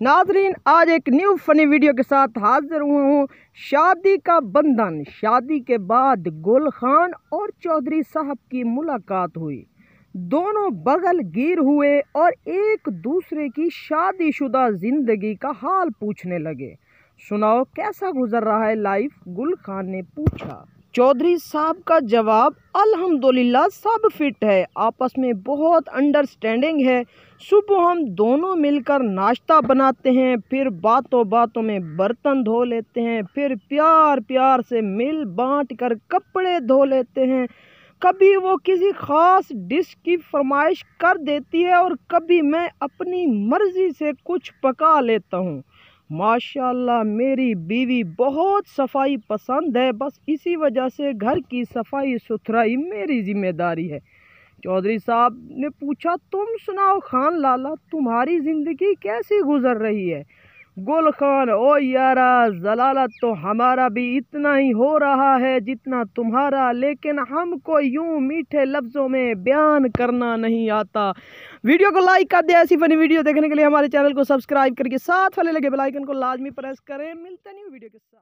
नाजरीन, आज एक न्यू फनी वीडियो के साथ हाजिर हुआ हूँ। शादी का बंधन। शादी के बाद गुल खान और चौधरी साहब की मुलाकात हुई। दोनों बगल गिर हुए और एक दूसरे की शादीशुदा जिंदगी का हाल पूछने लगे। सुनाओ कैसा गुजर रहा है लाइफ, गुल खान ने पूछा। चौधरी साहब का जवाब, अल्हम्दुलिल्लाह सब फिट है, आपस में बहुत अंडरस्टैंडिंग है। सुबह हम दोनों मिलकर नाश्ता बनाते हैं, फिर बातों बातों में बर्तन धो लेते हैं, फिर प्यार प्यार से मिल बांट कर कपड़े धो लेते हैं। कभी वो किसी खास डिश की फरमाइश कर देती है और कभी मैं अपनी मर्जी से कुछ पका लेता हूँ। माशाल्लाह मेरी बीवी बहुत सफाई पसंद है, बस इसी वजह से घर की सफाई सुथराई मेरी जिम्मेदारी है। चौधरी साहब ने पूछा, तुम सुनाओ खान लाला, तुम्हारी ज़िंदगी कैसी गुजर रही है? गुल खान, ओ यारा, जलालत तो हमारा भी इतना ही हो रहा है जितना तुम्हारा, लेकिन हमको यूं मीठे लफ्ज़ों में बयान करना नहीं आता। वीडियो को लाइक कर दे। ऐसी फनी वीडियो देखने के लिए हमारे चैनल को सब्सक्राइब करके साथ वाले लगे बेल आइकन को लाजमी प्रेस करें। मिलते हैं न्यू वीडियो के साथ।